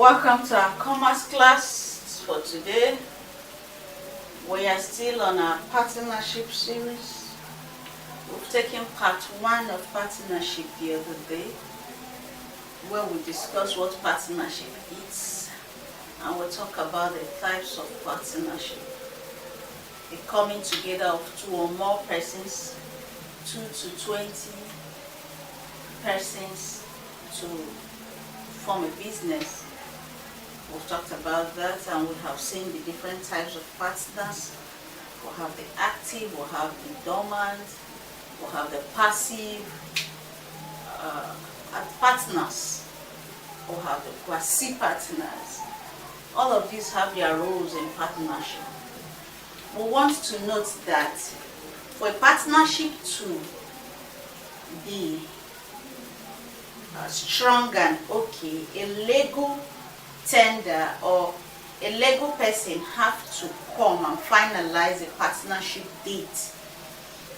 Welcome to our commerce class for today. We are still on our partnership series. We've taken part 1 of partnership the other day, where we discuss what partnership is, and we'll talk about the types of partnership. The coming together of 2 or more persons, 2 to 20 persons to form a business. We've talked about that, and we have seen the different types of partners. We'll have the active, we'll have the dormant, we'll have the passive partners, we'll have the quasi-partners. All of these have their roles in partnership. We want to note that for a partnership to be strong and okay, a legal tender or a legal person have to come and finalize a partnership deed,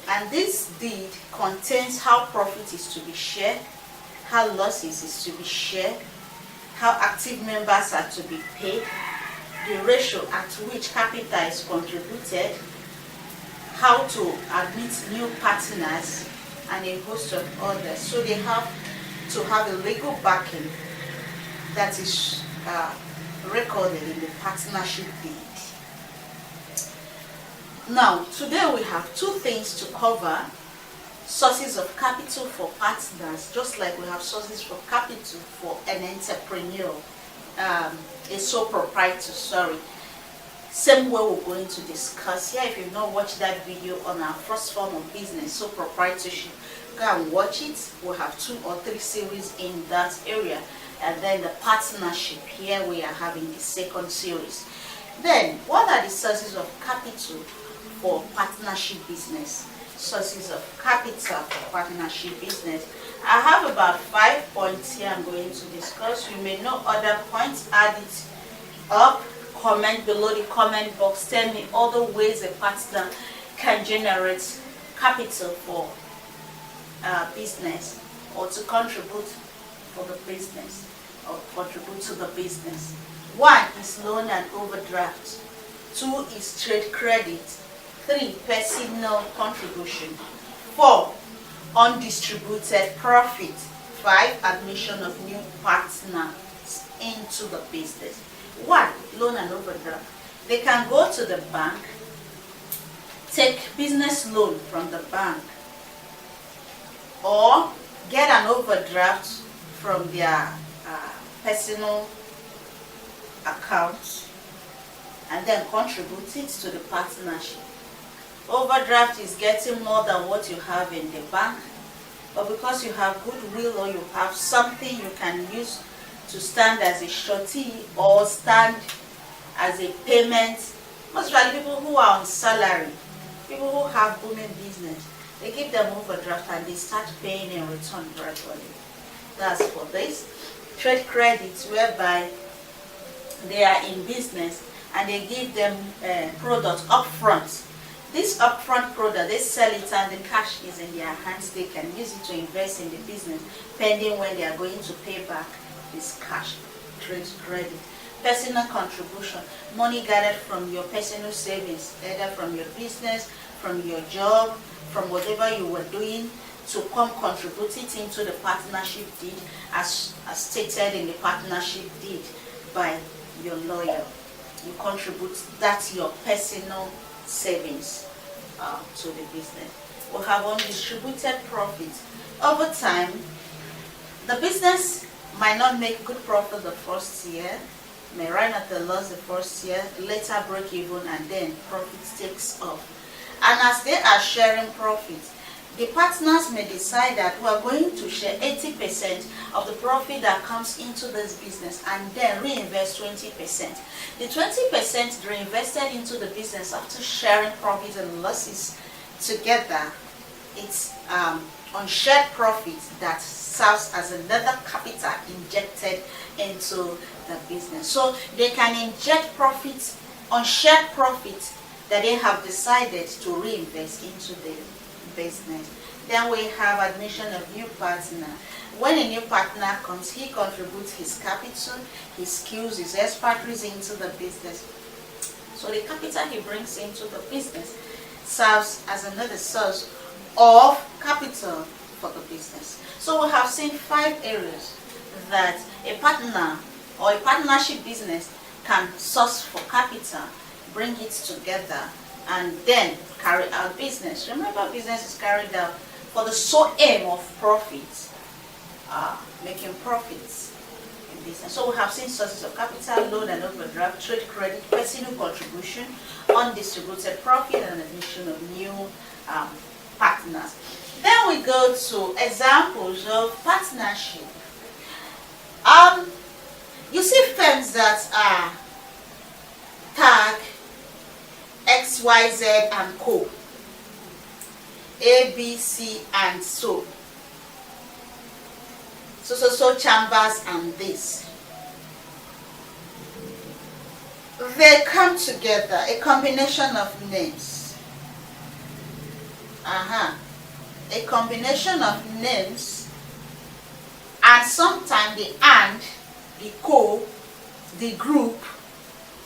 and this deed contains how profit is to be shared, how losses is to be shared, how active members are to be paid, the ratio at which capital is contributed, how to admit new partners, and a host of others. So they have to have a legal backing that is recorded in the partnership deed. Now, today we have 2 things to cover: sources of capital for partners, just like we have sources for capital for an entrepreneur, a sole proprietor, Same way we're going to discuss here. If you've not watched that video on our first form of business, sole proprietorship, go and watch it. We'll have 2 or 3 series in that area. And then the partnership, here we are having the second series. Then, what are the sources of capital for partnership business? Sources of capital for partnership business. I have about 5 points here I'm going to discuss. You may know other points, add it up, comment below the comment box, tell me other ways a partner can generate capital for business, or to contribute for the business, or contribute to the business. 1 is loan and overdraft. 2 is trade credit. 3, personal contribution. 4, undistributed profit. 5, admission of new partners into the business. 1, loan and overdraft. They can go to the bank, take business loan from the bank, or get an overdraft from their personal account, and then contribute it to the partnership. Overdraft is getting more than what you have in the bank, but because you have goodwill, or you have something you can use to stand as a surety or stand as a payment, most likely people who are on salary, people who have booming business, they give them overdraft and they start paying in return gradually. That's for this. Trade credits, whereby they are in business and they give them product upfront. This upfront product, they sell it and the cash is in their hands. They can use it to invest in the business pending when they are going to pay back this cash. Trade credit. Personal contribution, money gathered from your personal savings, either from your business, from your job, from whatever you were doing, to come contribute it into the partnership deed, as stated in the partnership deed by your lawyer. You contribute, that's your personal savings to the business. We'll have undistributed profit. Over time, the business might not make good profit the first year, may run at a loss the first year, later break even, and then profit takes off. And as they are sharing profits, the partners may decide that we are going to share 80% of the profit that comes into this business and then reinvest 20%. The 20% reinvested into the business after sharing profits and losses together, it's on shared profit that serves as another capital injected into the business. So they can inject profits on shared profits that they have decided to reinvest into the business. Then we have admission of new partner. When a new partner comes, he contributes his capital, his skills, his expertise into the business. So the capital he brings into the business serves as another source of capital for the business. So we have seen 5 areas that a partner or a partnership business can source for capital, bring it together, and then carry out business. Remember, business is carried out for the sole aim of profits, making profits in business. So we have seen sources of capital: loan and overdraft, trade credit, personal contribution, undistributed profit, and addition of new partners. Then we go to examples of partnership. You see firms that are tag XYZ and Co, A, B, C, and so chambers and this. They come together, a combination of names. A combination of names, and sometimes the and, the co, the group,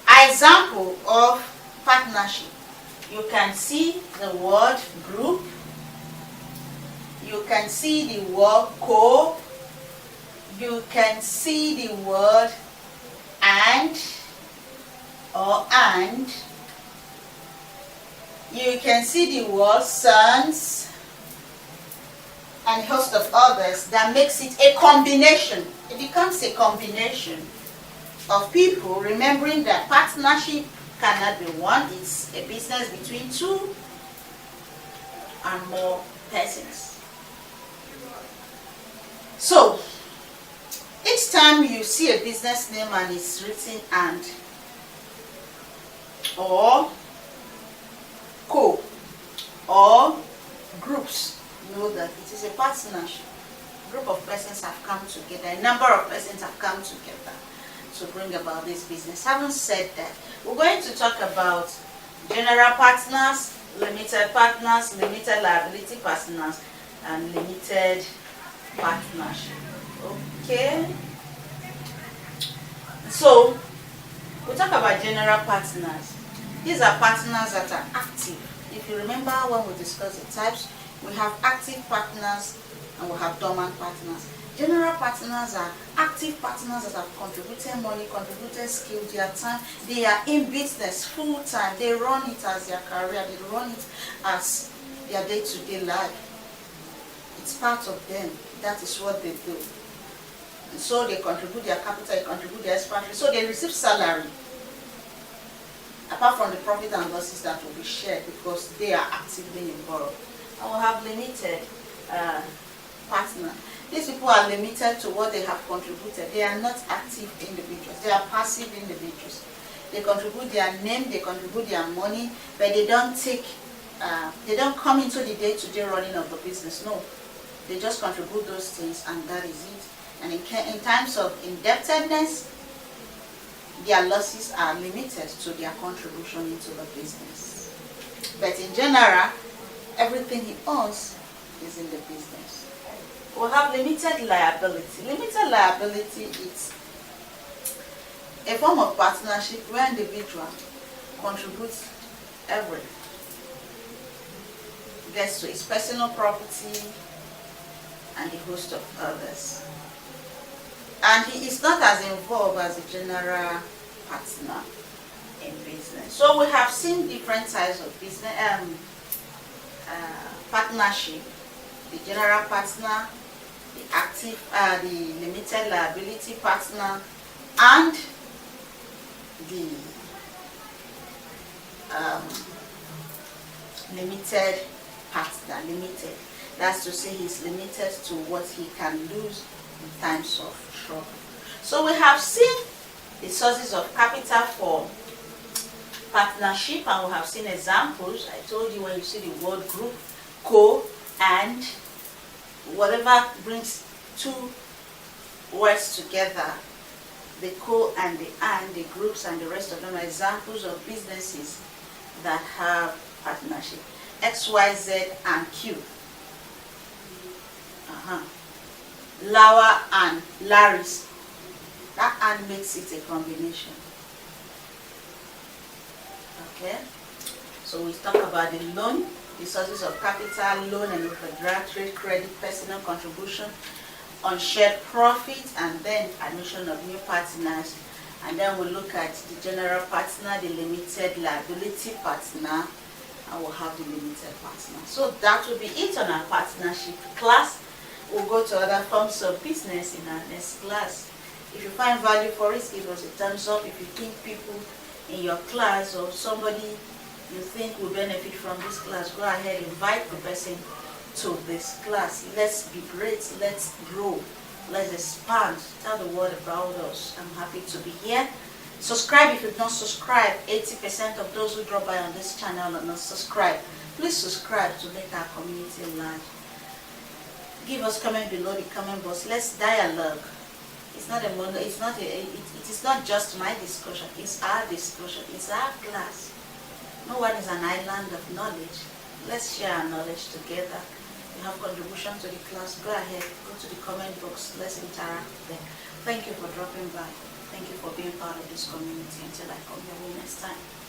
are example of partnership. You can see the word group, you can see the word co, you can see the word and or and, you can see the word sons, and a host of others that makes it a combination. It becomes a combination of people, remembering that partnership cannot be one. It's a business between 2 and more persons. So each time you see a business name and it's written and or co or groups, know that it is a partnership. A group of persons have come together, a number of persons have come together to bring about this business. Having said that, we're going to talk about general partners, limited partners, limited liability partners, and limited partnership. Okay? So, we'll talk about general partners. These are partners that are active. If you remember when we discussed the types, we have active partners and we have dormant partners. General partners are active partners that have contributed money, contributed skill, their time. They are in business full time. They run it as their career. They run it as their day-to-day life. It's part of them. That is what they do. And so they contribute their capital, they contribute their expertise. So they receive salary, apart from the profit and losses that will be shared because they are actively involved. And we have limited partners. These people are limited to what they have contributed. They are not active individuals. They are passive individuals. They contribute their name, they contribute their money, but they don't come into the day-to-day running of the business. No, they just contribute those things, and that is it. And in times of indebtedness, their losses are limited to their contribution into the business. But in general, everything he owns is in the business. We have limited liability. Limited liability is a form of partnership where individual contributes everything. Gets to his personal property and the host of others. And he is not as involved as a general partner in business. So we have seen different types of business partnership: the general partner, the active, the limited liability partner, and the limited partner. Limited. That's to say, he's limited to what he can lose in times of trouble. So we have seen the sources of capital for partnership, and we have seen examples. I told you, when you see the word group, co, and whatever brings two words together, the co and the groups and the rest of them are examples of businesses that have partnership. XYZ and Q. Lawa and Larry's. That and makes it a combination. Okay, so we talk about the loan, the sources of capital, loan and overdraft, trade credit, personal contribution, unshared profit, and then admission of new partners. And then we'll look at the general partner, the limited liability partner, and we'll have the limited partner. So that will be it on our partnership class. We'll go to other forms of business in our next class. If you find value for it, give us a thumbs up. If you think people in your class or somebody you think will benefit from this class, go ahead and invite the person to this class. Let's be great, let's grow, let's expand, tell the world about us. I'm happy to be here. Subscribe if you've not subscribed. 80% of those who drop by on this channel are not subscribed. Please subscribe to make our community large. Give us comment below the comment box. Let's dialogue. It's not a mono, it's not a, it is not just my discussion, it's our discussion, it's our class. No one is an island of knowledge. Let's share our knowledge together. You have contribution to the class, go ahead, go to the comment box, let's interact there. Thank you for dropping by. Thank you for being part of this community. Until I come your way next time.